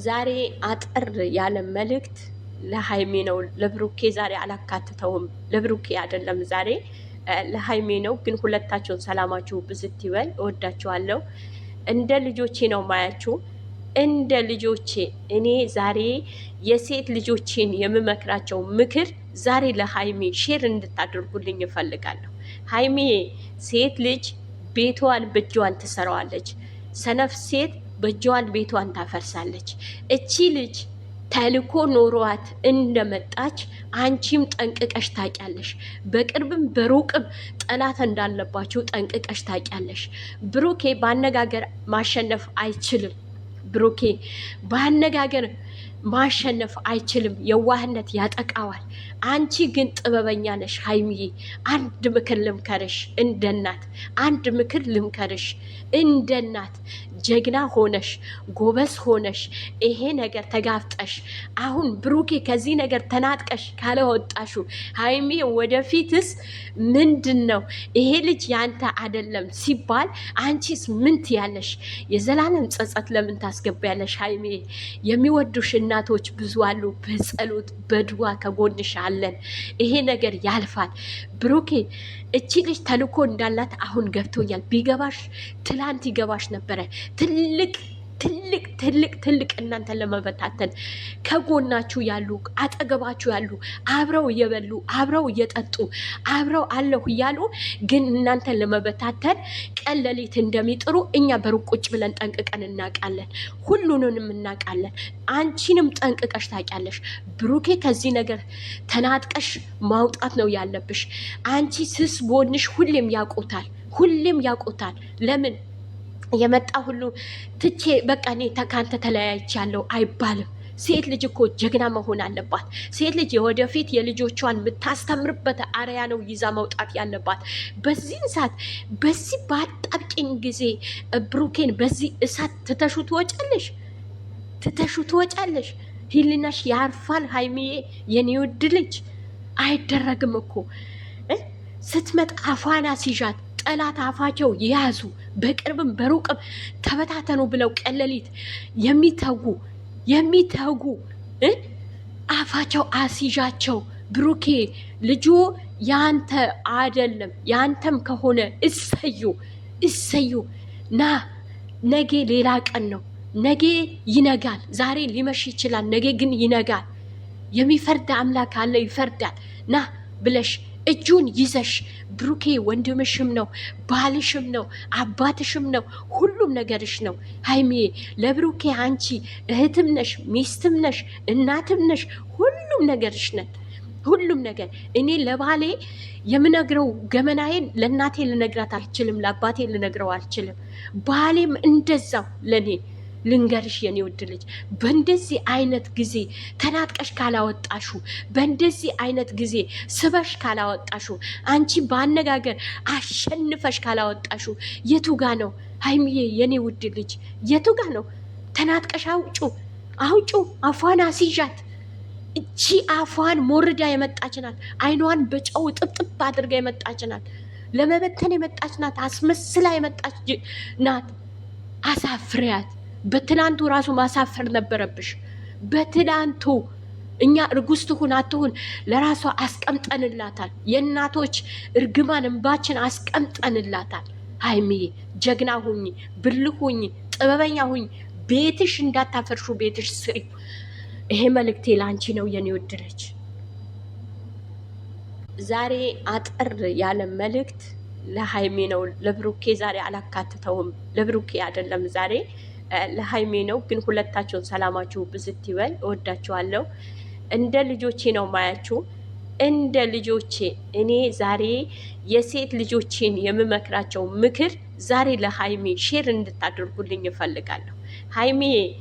ዛሬ አጠር ያለ መልእክት ለሀይሜ ነው። ለብሩኬ ዛሬ አላካትተውም። ለብሩኬ አይደለም ዛሬ ለሀይሜ ነው። ግን ሁለታቸውን ሰላማችሁ ብዝት ይበል። እወዳችኋለሁ። እንደ ልጆቼ ነው ማያችሁ፣ እንደ ልጆቼ። እኔ ዛሬ የሴት ልጆቼን የምመክራቸው ምክር ዛሬ ለሀይሜ ሼር እንድታደርጉልኝ እፈልጋለሁ። ሀይሜ ሴት ልጅ ቤቷን በእጇን ትሰራዋለች። ሰነፍ ሴት በእጇን ቤቷን ታፈርሳለች። እቺ ልጅ ተልኮ ኖሯት እንደመጣች አንቺም ጠንቅቀሽ ታውቂያለሽ። በቅርብም በሩቅም ጠላት እንዳለባቸው ጠንቅቀሽ ታውቂያለሽ። ብሩኬ በአነጋገር ማሸነፍ አይችልም። ብሩኬ በአነጋገር ማሸነፍ አይችልም። የዋህነት ያጠቃዋል። አንቺ ግን ጥበበኛ ነሽ ሀይሚዬ። አንድ ምክር ልምከርሽ እንደ እናት፣ አንድ ምክር ልምከርሽ እንደ እናት። ጀግና ሆነሽ ጎበዝ ሆነሽ ይሄ ነገር ተጋፍጠሽ አሁን ብሩኬ ከዚህ ነገር ተናጥቀሽ ካለወጣሹ ሀይሚ ወደፊትስ ምንድን ነው ይሄ ልጅ ያንተ አይደለም ሲባል አንቺስ ምን ትያለሽ? የዘላለም ጸጸት ለምን ታስገቢያለሽ? ሀይሚ የሚወዱሽ እናቶች ብዙ አሉ። በጸሎት በድዋ ከጎንሽ አለን። ይሄ ነገር ያልፋል። ብሩኬ እቺ ልጅ ተልኮ እንዳላት አሁን ገብቶኛል። ቢገባሽ ትላንት ይገባሽ ነበረ። ትልቅ እናንተን ለመበታተን ከጎናችሁ ያሉ አጠገባችሁ ያሉ አብረው እየበሉ አብረው እየጠጡ አብረው አለሁ እያሉ ግን እናንተን ለመበታተን ቀን ሌሊት እንደሚጥሩ እኛ በሩቅ ቁጭ ብለን ጠንቅቀን እናውቃለን። ሁሉንም እናውቃለን። አንቺንም ጠንቅቀሽ ታውቂያለሽ። ብሩኬ ከዚህ ነገር ተናጥቀሽ ማውጣት ነው ያለብሽ። አንቺ ስስ ጎንሽ ሁሌም ያውቁታል። ለምን የመጣ ሁሉ ትቼ በቃ እኔ ከአንተ ተለያይቻለሁ አይባልም። ሴት ልጅ እኮ ጀግና መሆን አለባት። ሴት ልጅ የወደፊት የልጆቿን የምታስተምርበት አርያ ነው ይዛ መውጣት ያለባት። በዚህን ሰዓት በዚህ በአጣብቂኝ ጊዜ ብሩኬን በዚህ እሳት ትተሹ ትወጫለሽ። ህሊናሽ ያርፋል ሀይሚዬ፣ የኔ ውድ ልጅ። አይደረግም እኮ ስትመጣ አፏን አስይዣት። ጠላት አፋቸው የያዙ በቅርብም በሩቅም ተበታተኑ ብለው ቀለሊት የሚተጉ አፋቸው አስይዣቸው። ብሩኬ ልጁ ያንተ አይደለም፣ ያንተም ከሆነ እሰዩ ና። ነገ ሌላ ቀን ነው። ነገ ይነጋል። ዛሬ ሊመሽ ይችላል፣ ነገ ግን ይነጋል። የሚፈርድ አምላክ አለ፣ ይፈርዳል። ና ብለሽ እጁን ይዘሽ ብሩኬ ወንድምሽም ነው፣ ባልሽም ነው፣ አባትሽም ነው፣ ሁሉም ነገርሽ ነው። ሀይሚዬ ለብሩኬ አንቺ እህትም ነሽ፣ ሚስትም ነሽ፣ እናትም ነሽ፣ ሁሉም ነገርሽ ነን። ሁሉም ነገር እኔ ለባሌ የምነግረው ገመናዬን ለእናቴ ልነግራት አልችልም፣ ለአባቴ ልነግረው አልችልም። ባሌም እንደዛው ለእኔ ልንገርሽ የኔ ውድ ልጅ፣ በእንደዚህ አይነት ጊዜ ተናጥቀሽ ካላወጣሹ፣ በእንደዚህ አይነት ጊዜ ስበሽ ካላወጣሹ፣ አንቺ በአነጋገር አሸንፈሽ ካላወጣሹ የቱ ጋ ነው ሀይሚዬ የኔ ውድ ልጅ? የቱ ጋ ነው? ተናጥቀሽ አውጩ። አፏን አስይዣት። እቺ አፏን ሞርዳ የመጣች ናት። አይኗን በጨው ጥብጥብ አድርጋ የመጣች ናት። ለመበተን የመጣች ናት። አስመስላ የመጣች ናት። አሳፍሪያት። በትናንቱ ራሱ ማሳፈር ነበረብሽ። በትናንቱ እኛ እርጉዝ ትሁን አትሁን ለራሷ አስቀምጠንላታል። የእናቶች እርግማን እንባችን አስቀምጠንላታል። ሀይሚዬ ጀግና ሁኝ፣ ብልህ ሁኝ፣ ጥበበኛ ሁኝ። ቤትሽ እንዳታፈርሹ፣ ቤትሽ ስሪ። ይሄ መልእክቴ ለአንቺ ነው የኔ ውድ ልጅ። ዛሬ አጠር ያለ መልእክት ለሀይሜ ነው። ለብሩኬ ዛሬ አላካትተውም። ለብሩኬ አይደለም ዛሬ ለሀይሜ ነው። ግን ሁለታቸውን ሰላማችሁ ብዝት ይበል። እወዳችኋለሁ። እንደ ልጆቼ ነው ማያችሁ፣ እንደ ልጆቼ። እኔ ዛሬ የሴት ልጆቼን የምመክራቸው ምክር ዛሬ ለሀይሜ ሼር እንድታደርጉልኝ እፈልጋለሁ። ሀይሜ